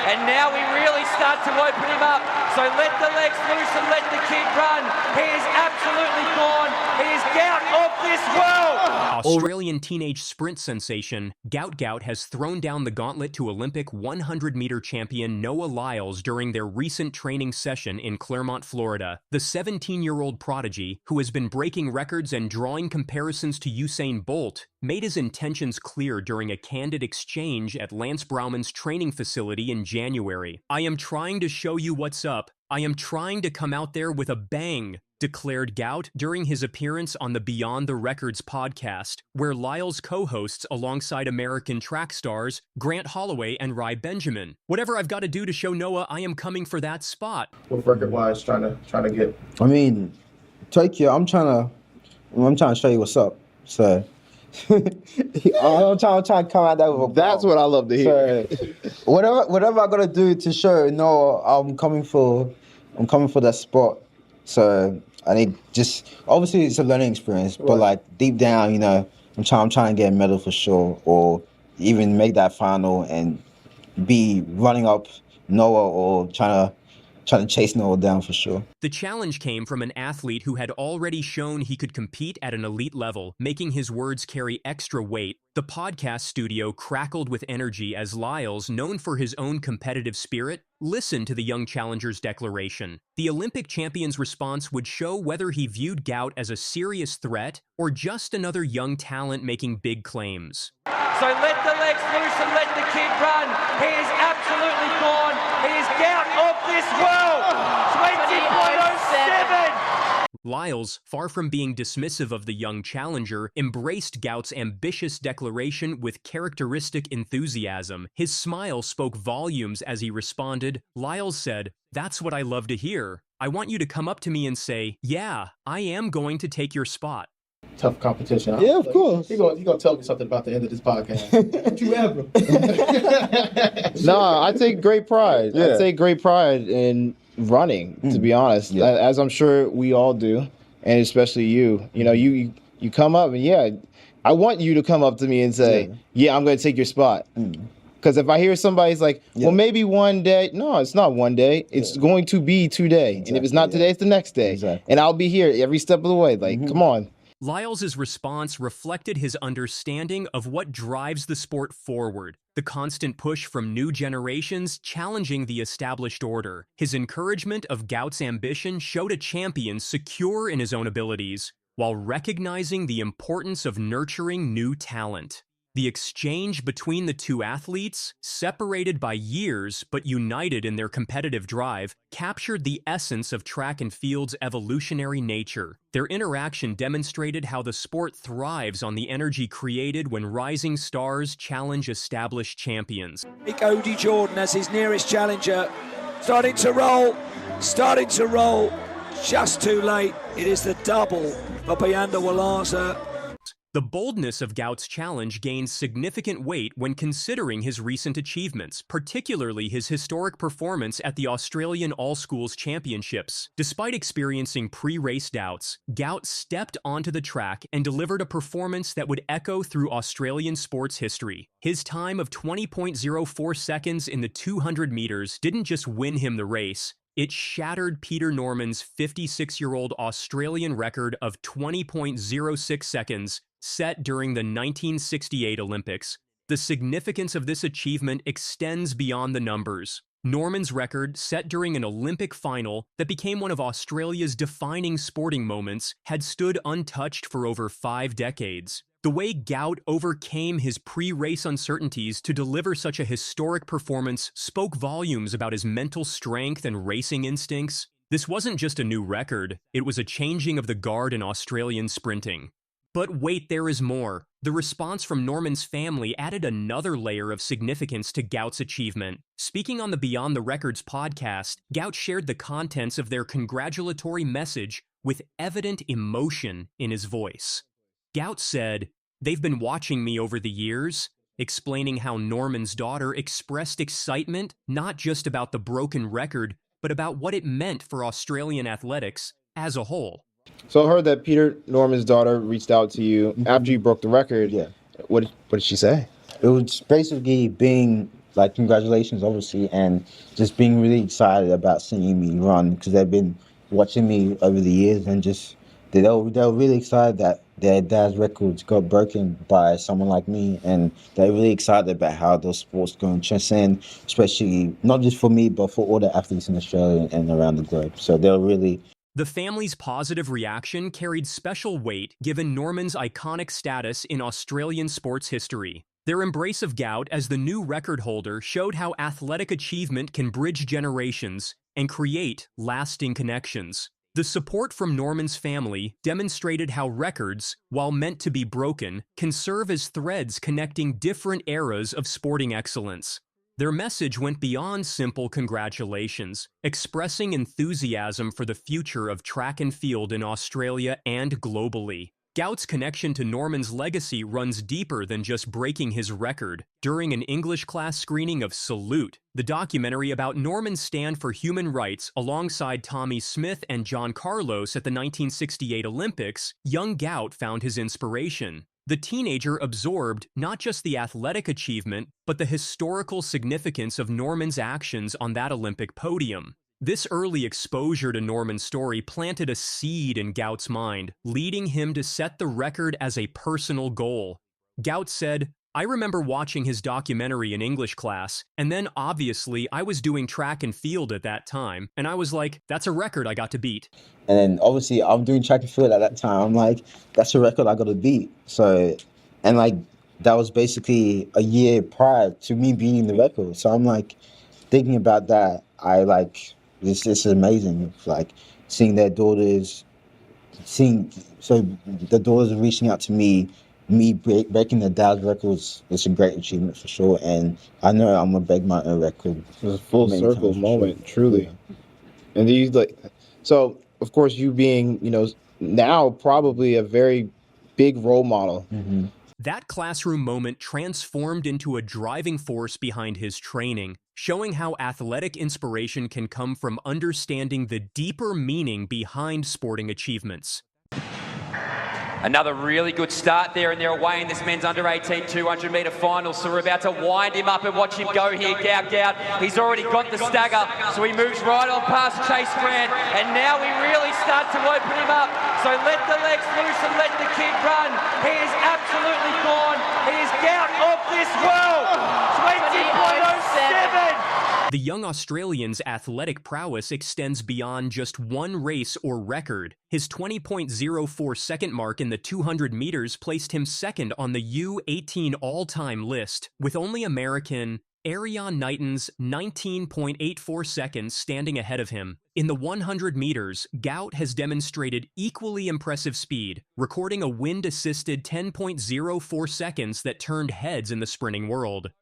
And now we really start to open him up. So let the legs loose and let the kid run. He is absolutely gone. He is Gout of this world. Australian teenage sprint sensation Gout Gout has thrown down the gauntlet to Olympic 100-meter champion Noah Lyles during their recent training session in Clermont, Florida. The 17-year-old prodigy, who has been breaking records and drawing comparisons to Usain Bolt, made his intentions clear during a candid exchange at Lance Brauman's training facility in January. "I am trying to show you what's up. I am trying to come out there with a bang," declared Gout during his appearance on the Beyond the Records podcast, where Lyles co-hosts alongside American track stars Grant Holloway and Rai Benjamin. "Whatever I've got to do to show Noah I am coming for that spot." What record-wise trying to get? I mean, Tokyo, I'm trying to show you what's up. So I'm trying to come out there with a That's what I love to hear. So, whatever I gotta do to show Noah I'm coming for that spot. So I need obviously it's a learning experience, but like deep down, you know, I'm trying to get a medal for sure, or even make that final and be running up Noah or trying to chase Noah down for sure. The challenge came from an athlete who had already shown he could compete at an elite level, making his words carry extra weight. The podcast studio crackled with energy as Lyles, known for his own competitive spirit, listened to the young challenger's declaration. The Olympic champion's response would show whether he viewed Gout as a serious threat or just another young talent making big claims. So let the legs loose and let the kid run. He is absolutely gone. He is Gout of this world. 20.07. Lyles, far from being dismissive of the young challenger, embraced Gout's ambitious declaration with characteristic enthusiasm. His smile spoke volumes as he responded. Lyles said, "That's what I love to hear. I want you to come up to me and say, 'Yeah, I am going to take your spot.'" Tough competition. Yeah, of course. He's gonna tell me something about the end of this podcast. Don't you ever? No, I take great pride. Yeah. I take great pride in running, to be honest, as I'm sure we all do, and especially you. You know, you come up and I want you to come up to me and say, "Yeah, I'm going to take your spot." Because if I hear somebody's like, "Well, maybe one day," no, it's not one day. It's going to be today, and if it's not today, it's the next day, and I'll be here every step of the way. Like, come on. Lyles's response reflected his understanding of what drives the sport forward, the constant push from new generations challenging the established order. His encouragement of Gout's ambition showed a champion secure in his own abilities, while recognizing the importance of nurturing new talent. The exchange between the two athletes, separated by years but united in their competitive drive, captured the essence of track and field's evolutionary nature. Their interaction demonstrated how the sport thrives on the energy created when rising stars challenge established champions. Odie Jordan as his nearest challenger, starting to roll, just too late. It is the double for Bayanda Walaza. The boldness of Gout's challenge gains significant weight when considering his recent achievements, particularly his historic performance at the Australian All-Schools Championships. Despite experiencing pre-race doubts, Gout stepped onto the track and delivered a performance that would echo through Australian sports history. His time of 20.04 seconds in the 200 meters didn't just win him the race, it shattered Peter Norman's 56-year-old Australian record of 20.06 seconds, set during the 1968 Olympics. The significance of this achievement extends beyond the numbers. Norman's record, set during an Olympic final that became one of Australia's defining sporting moments, had stood untouched for over 5 decades. The way Gout overcame his pre-race uncertainties to deliver such a historic performance spoke volumes about his mental strength and racing instincts. This wasn't just a new record, it was a changing of the guard in Australian sprinting. But wait, there is more. The response from Norman's family added another layer of significance to Gout's achievement. Speaking on the Beyond the Records podcast, Gout shared the contents of their congratulatory message with evident emotion in his voice. Gout said, "They've been watching me over the years," explaining how Norman's daughter expressed excitement not just about the broken record, but about what it meant for Australian athletics as a whole. So I heard that Peter Norman's daughter reached out to you after you broke the record. Yeah. What did she say? It was basically being like congratulations, obviously, and just being really excited about seeing me run because they've been watching me over the years and just they were really excited that their dad's records got broken by someone like me, and they're really excited about how those sports going to transcend, especially not just for me but for all the athletes in Australia and around the globe. So they're really. The family's positive reaction carried special weight given Norman's iconic status in Australian sports history. Their embrace of Gout as the new record holder showed how athletic achievement can bridge generations and create lasting connections. The support from Norman's family demonstrated how records, while meant to be broken, can serve as threads connecting different eras of sporting excellence. Their message went beyond simple congratulations, expressing enthusiasm for the future of track and field in Australia and globally. Gout's connection to Norman's legacy runs deeper than just breaking his record. During an English class screening of Salute, the documentary about Norman's stand for human rights alongside Tommy Smith and John Carlos at the 1968 Olympics, young Gout found his inspiration. The teenager absorbed not just the athletic achievement, but the historical significance of Norman's actions on that Olympic podium. This early exposure to Norman's story planted a seed in Gout's mind, leading him to set the record as a personal goal. Gout said, "I remember watching his documentary in English class, and then obviously I was doing track and field at that time, and I was like, that's a record I got to beat." And then obviously I'm doing track and field at that time. I'm like, that's a record I got to beat. So, and like, that was basically a year prior to me beating the record. So I'm like, thinking about that, this is amazing. Like, seeing their daughters, so the daughters are reaching out to me breaking their dad's records is a great achievement for sure. And I know I'm going to break my own record. It was a full circle moment, truly. And these, like, so of course you being, now probably a very big role model. Mm-hmm. That classroom moment transformed into a driving force behind his training, showing how athletic inspiration can come from understanding the deeper meaning behind sporting achievements. Another really good start there, and they're away in this men's under-18 200-metre final. So we're about to wind him up and watch him go here. Gout Gout. He's already got the stagger, so he moves right on past Chase Grant, and now we really start to open him up. So let the legs loose and let the kid run. He is absolutely gone. He is Gout of this world. 20.07. The young Australian's athletic prowess extends beyond just one race or record. His 20.04 second mark in the 200 meters placed him second on the U18 all-time list, with only American Ariane Knighton's 19.84 seconds standing ahead of him. In the 100 meters, Gout has demonstrated equally impressive speed, recording a wind-assisted 10.04 seconds that turned heads in the sprinting world.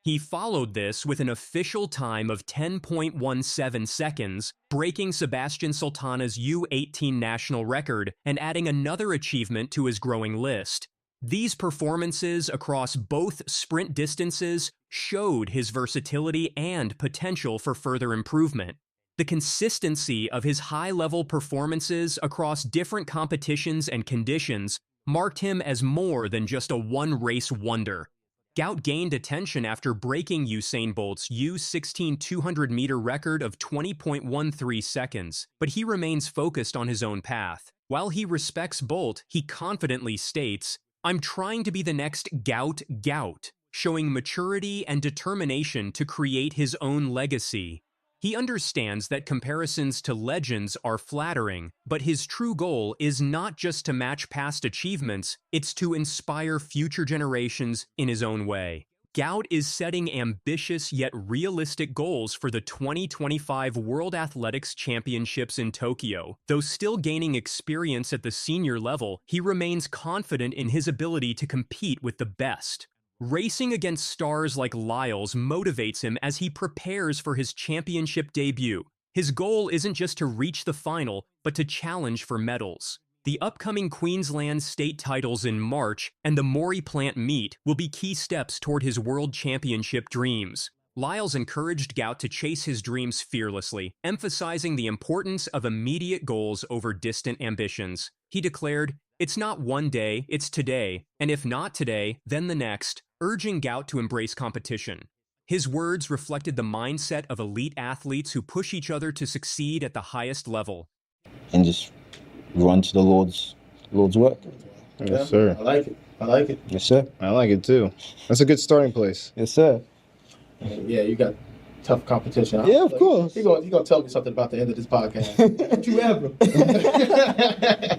He followed this with an official time of 10.17 seconds, breaking Sebastian Sultana's U18 national record and adding another achievement to his growing list. These performances across both sprint distances showed his versatility and potential for further improvement. The consistency of his high-level performances across different competitions and conditions marked him as more than just a one-race wonder. Gout gained attention after breaking Usain Bolt's U16 200-meter record of 20.13 seconds, but he remains focused on his own path. While he respects Bolt, he confidently states, "I'm trying to be the next Gout Gout," showing maturity and determination to create his own legacy. He understands that comparisons to legends are flattering, but his true goal is not just to match past achievements, it's to inspire future generations in his own way. Gout is setting ambitious yet realistic goals for the 2025 World Athletics Championships in Tokyo. Though still gaining experience at the senior level, he remains confident in his ability to compete with the best. Racing against stars like Lyles motivates him as he prepares for his championship debut. His goal isn't just to reach the final, but to challenge for medals. The upcoming Queensland state titles in March and the Maury Plant meet will be key steps toward his world championship dreams. Lyles encouraged Gout to chase his dreams fearlessly, emphasizing the importance of immediate goals over distant ambitions. He declared, "It's not one day, it's today, and if not today, then the next," urging Gout to embrace competition. His words reflected the mindset of elite athletes who push each other to succeed at the highest level. And just run to the Lord's work. Yes, sir. I like it. I like it. Yes, sir. I like it too. That's a good starting place. Yes, sir. Yeah, you got tough competition. Yeah, of course. He gonna tell me something about the end of this podcast. Don't you ever.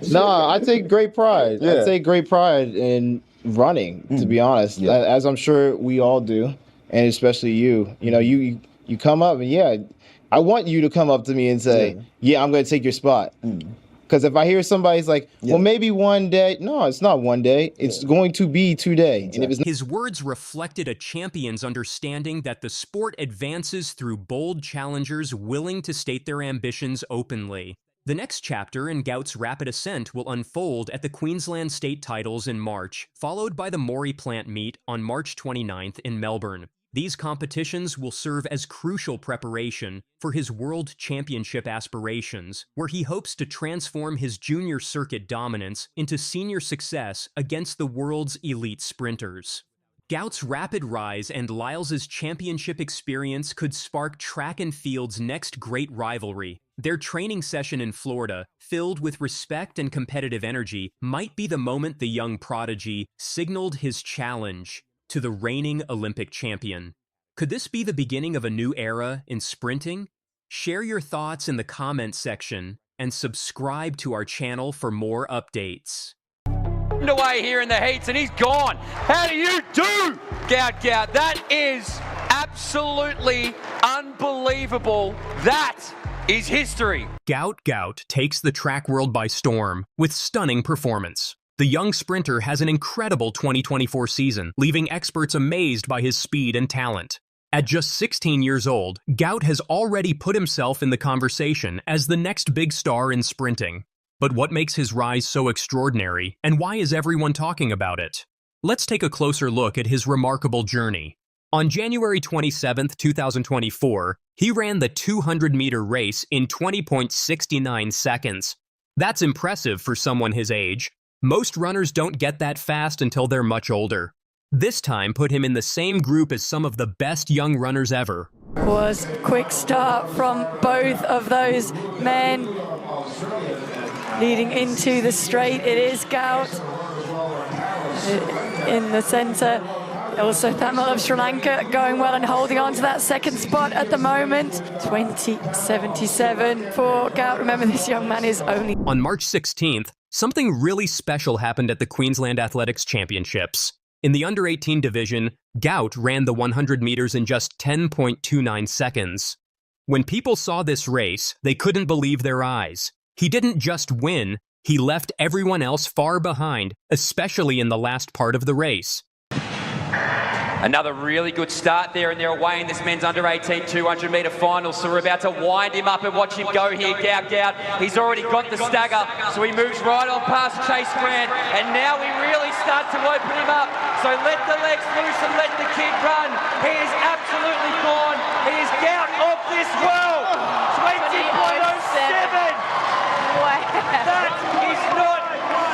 No, I take great pride. Yeah. I take great pride in running, to be honest, Yeah. as I'm sure we all do, and especially you. You know, you come up and yeah, I want you to come up to me and say, yeah, I'm going to take your spot. Because if I hear somebody's like, well, maybe one day, no, it's not one day. It's going to be today. And if it's His words reflected a champion's understanding that the sport advances through bold challengers willing to state their ambitions openly. The next chapter in Gout's rapid ascent will unfold at the Queensland State Titles in March, followed by the Moree Plant Meet on March 29th in Melbourne. These competitions will serve as crucial preparation for his World Championship aspirations, where he hopes to transform his junior circuit dominance into senior success against the world's elite sprinters. Gout's rapid rise and Lyles' championship experience could spark track and field's next great rivalry. Their training session in Florida, filled with respect and competitive energy, might be the moment the young prodigy signaled his challenge to the reigning Olympic champion. Could this be the beginning of a new era in sprinting? Share your thoughts in the comments section and subscribe to our channel for more updates. Away here in the heats, and he's gone. How do you do, Gout Gout? That is absolutely unbelievable. That is history. Gout Gout takes the track world by storm with stunning performance. The young sprinter has an incredible 2024 season, leaving experts amazed by his speed and talent. At just 16 years old, Gout has already put himself in the conversation as the next big star in sprinting. But what makes his rise so extraordinary, and why is everyone talking about it? Let's take a closer look at his remarkable journey. On January 27, 2024, he ran the 200-meter race in 20.69 seconds. That's impressive for someone his age. Most runners don't get that fast until they're much older. This time put him in the same group as some of the best young runners ever. Was quick start from both of those men. Leading into the straight, it is Gout in the centre. Also Thamil of Sri Lanka going well and holding on to that second spot at the moment. 20.77 for Gout. Remember, this young man is only... On March 16th, something really special happened at the Queensland Athletics Championships. In the under-18 division, Gout ran the 100 meters in just 10.29 seconds. When people saw this race, they couldn't believe their eyes. He didn't just win, he left everyone else far behind, especially in the last part of the race. Another really good start there, and they're away in this men's under-18 200-metre final. So we're about to wind him up and watch him go here, Gout Gout. He's already got the stagger, so he moves right on past Chase Grant, and now we really start to open him up. So let the legs loose and let the kid run. He is absolutely gone. He is Gout of this world. 20.07. That is not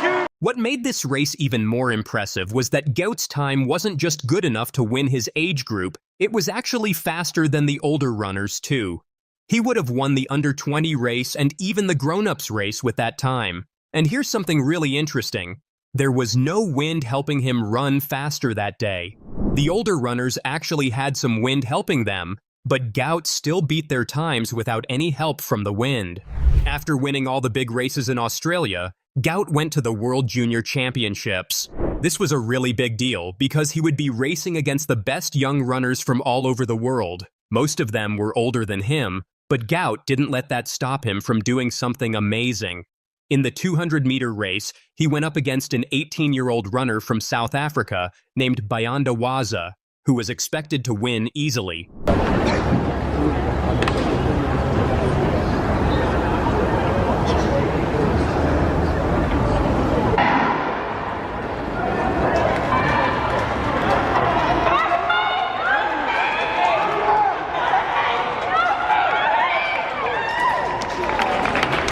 huge. What made this race even more impressive was that Gout's time wasn't just good enough to win his age group, it was actually faster than the older runners too. He would have won the under-20 race and even the grown-ups race with that time. And here's something really interesting. There was no wind helping him run faster that day. The older runners actually had some wind helping them, but Gout still beat their times without any help from the wind. After winning all the big races in Australia, Gout went to the World Junior Championships. This was a really big deal because he would be racing against the best young runners from all over the world. Most of them were older than him, but Gout didn't let that stop him from doing something amazing. In the 200-meter race, he went up against an 18-year-old runner from South Africa named Bayanda Waza, who was expected to win easily.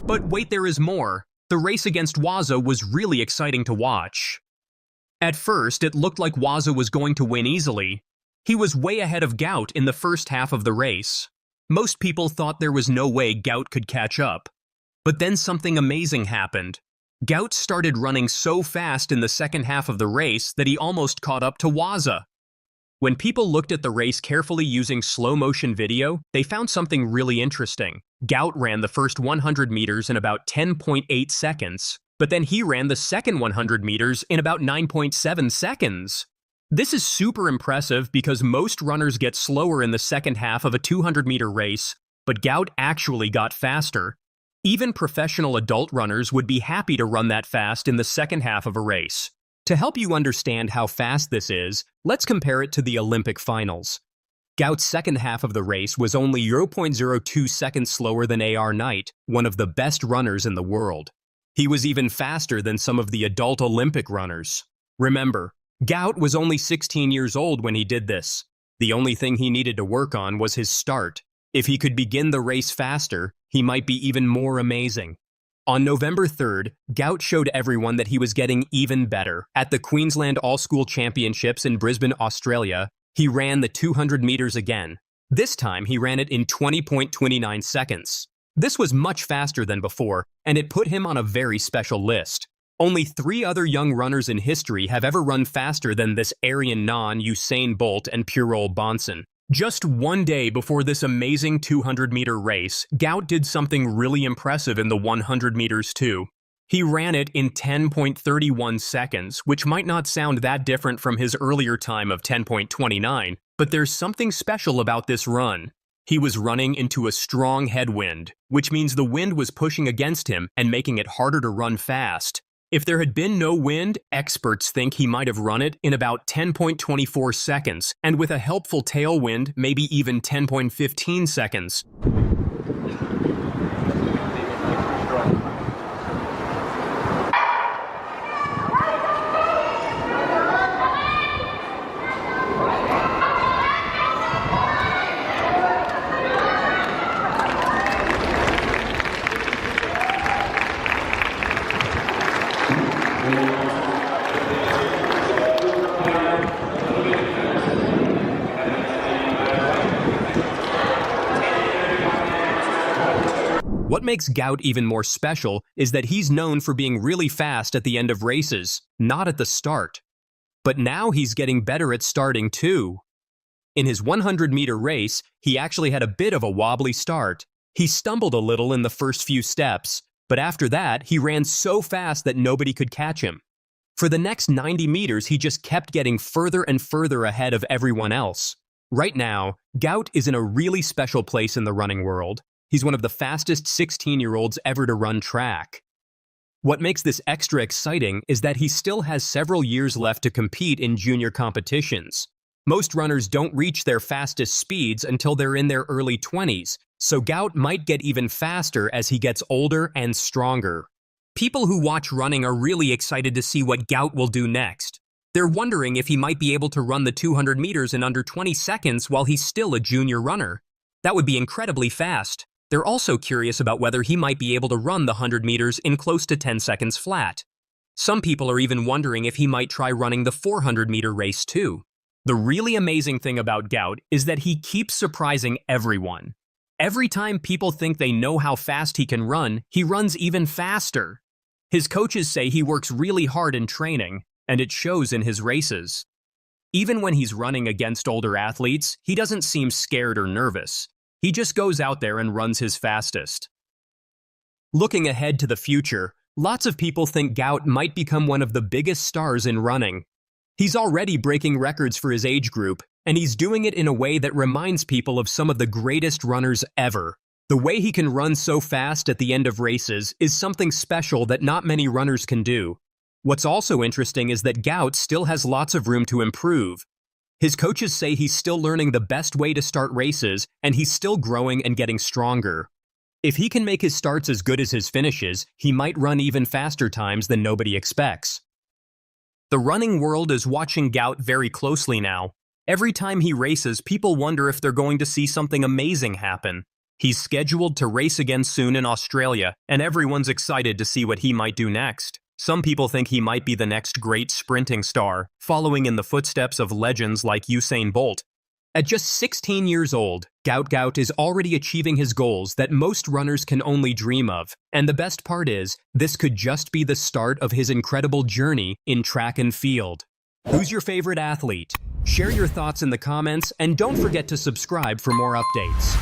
But wait, there is more. The race against Waza was really exciting to watch. At first, it looked like Waza was going to win easily, He was way ahead of Gout in the first half of the race. Most people thought there was no way Gout could catch up. But then something amazing happened. Gout started running so fast in the second half of the race that he almost caught up to Waza. When people looked at the race carefully using slow-motion video, they found something really interesting. Gout ran the first 100 meters in about 10.8 seconds, but then he ran the second 100 meters in about 9.7 seconds. This is super impressive because most runners get slower in the second half of a 200-meter race, but Gout actually got faster. Even professional adult runners would be happy to run that fast in the second half of a race. To help you understand how fast this is, let's compare it to the Olympic finals. Gout's second half of the race was only 0.02 seconds slower than A.R. Knight, one of the best runners in the world. He was even faster than some of the adult Olympic runners. Remember, Gout was only 16 years old when he did this. The only thing he needed to work on was his start. If he could begin the race faster, he might be even more amazing. On November 3rd, Gout showed everyone that he was getting even better. At the Queensland All-School Championships in Brisbane, Australia, he ran the 200 meters again. This time, he ran it in 20.29 seconds. This was much faster than before, and it put him on a very special list. Only 3 other young runners in history have ever run faster than this Aryan non Usain Bolt and Purol Bonson. Just one day before this amazing 200-meter race, Gout did something really impressive in the 100 meters too. He ran it in 10.31 seconds, which might not sound that different from his earlier time of 10.29, but there's something special about this run. He was running into a strong headwind, which means the wind was pushing against him and making it harder to run fast. If there had been no wind, experts think he might have run it in about 10.24 seconds, and with a helpful tailwind, maybe even 10.15 seconds. What makes Gout even more special is that he's known for being really fast at the end of races, not at the start. But now he's getting better at starting too. In his 100-meter race, he actually had a bit of a wobbly start. He stumbled a little in the first few steps, but after that, he ran so fast that nobody could catch him. For the next 90 meters, he just kept getting further and further ahead of everyone else. Right now, Gout is in a really special place in the running world. He's one of the fastest 16-year-olds ever to run track. What makes this extra exciting is that he still has several years left to compete in junior competitions. Most runners don't reach their fastest speeds until they're in their early 20s, so Gout might get even faster as he gets older and stronger. People who watch running are really excited to see what Gout will do next. They're wondering if he might be able to run the 200 meters in under 20 seconds while he's still a junior runner. That would be incredibly fast. They're also curious about whether he might be able to run the 100 meters in close to 10 seconds flat. Some people are even wondering if he might try running the 400-meter race too. The really amazing thing about Gout is that he keeps surprising everyone. Every time people think they know how fast he can run, he runs even faster. His coaches say he works really hard in training, and it shows in his races. Even when he's running against older athletes, he doesn't seem scared or nervous. He just goes out there and runs his fastest. Looking ahead to the future, lots of people think Gout might become one of the biggest stars in running. He's already breaking records for his age group, and he's doing it in a way that reminds people of some of the greatest runners ever. The way he can run so fast at the end of races is something special that not many runners can do. What's also interesting is that Gout still has lots of room to improve. His coaches say he's still learning the best way to start races, and he's still growing and getting stronger. If he can make his starts as good as his finishes, he might run even faster times than nobody expects. The running world is watching Gout very closely now. Every time he races, people wonder if they're going to see something amazing happen. He's scheduled to race again soon in Australia, and everyone's excited to see what he might do next. Some people think he might be the next great sprinting star, following in the footsteps of legends like Usain Bolt. At just 16 years old, Gout Gout is already achieving his goals that most runners can only dream of. And the best part is, this could just be the start of his incredible journey in track and field. Who's your favorite athlete? Share your thoughts in the comments, and don't forget to subscribe for more updates.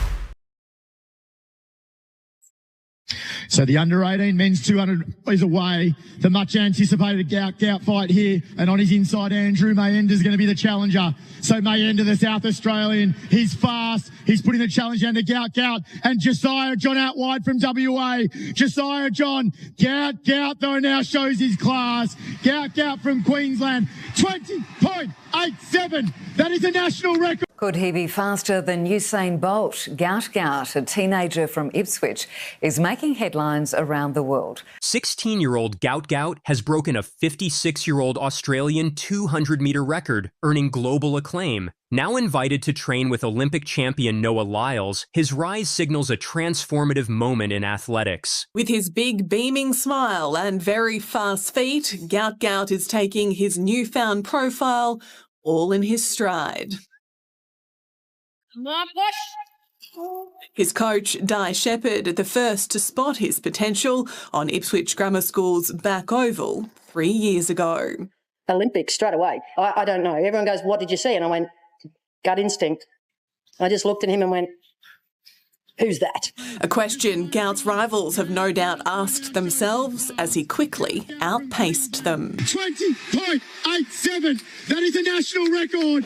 So the under-18 men's 200 is away. The much-anticipated Gout Gout fight here. And on his inside, Andrew Mayenda is going to be the challenger. So Mayenda, the South Australian, he's fast. He's putting the challenge down to Gout Gout. And Josiah John out wide from WA. Josiah John. Gout Gout, though, now shows his class. Gout Gout from Queensland. 20.87. That is a national record. Could he be faster than Usain Bolt? Gout Gout, a teenager from Ipswich, is making headlines around the world. 16-year-old Gout Gout has broken a 56-year-old Australian 200-meter record, earning global acclaim. Now invited to train with Olympic champion Noah Lyles, his rise signals a transformative moment in athletics. With his big beaming smile and very fast feet, Gout Gout is taking his newfound profile all in his stride. His coach, Di Shepherd, the first to spot his potential on Ipswich Grammar School's back oval 3 years ago. Olympics straight away. I don't know. Everyone goes, what did you see? And I went, gut instinct. I just looked at him and went, who's that? A question Gout's rivals have no doubt asked themselves as he quickly outpaced them. 20.87. That is a national record.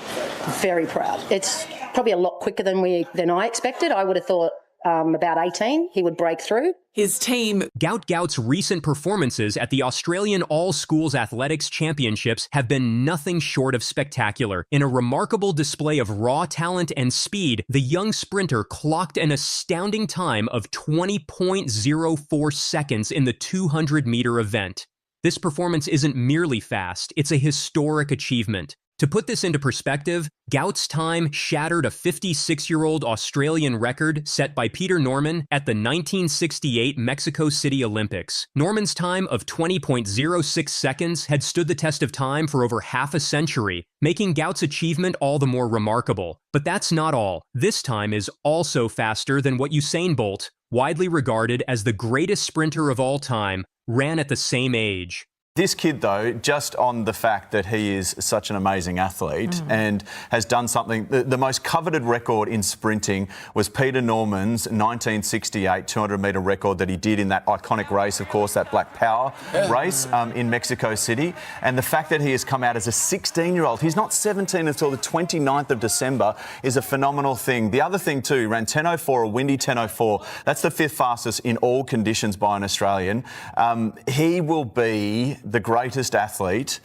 Very proud. It's probably a lot quicker than I expected. I would have thought about 18 he would break through. His team. Gout Gout's recent performances at the Australian All-Schools Athletics Championships have been nothing short of spectacular. In a remarkable display of raw talent and speed, the young sprinter clocked an astounding time of 20.04 seconds in the 200-meter event. This performance isn't merely fast, it's a historic achievement. To put this into perspective, Gout's time shattered a 56-year-old Australian record set by Peter Norman at the 1968 Mexico City Olympics. Norman's time of 20.06 seconds had stood the test of time for over half a century, making Gout's achievement all the more remarkable. But that's not all. This time is also faster than what Usain Bolt, widely regarded as the greatest sprinter of all time, ran at the same age. This kid, though, just on the fact that he is such an amazing athlete and has done something, the most coveted record in sprinting was Peter Norman's 1968 200-metre record that he did in that iconic race, of course, that Black Power race in Mexico City. And the fact that he has come out as a 16-year-old, he's not 17 until the 29th of December, is a phenomenal thing. The other thing, too, ran 10.04, a windy 10.04. That's the fifth fastest in all conditions by an Australian. He will be the greatest athlete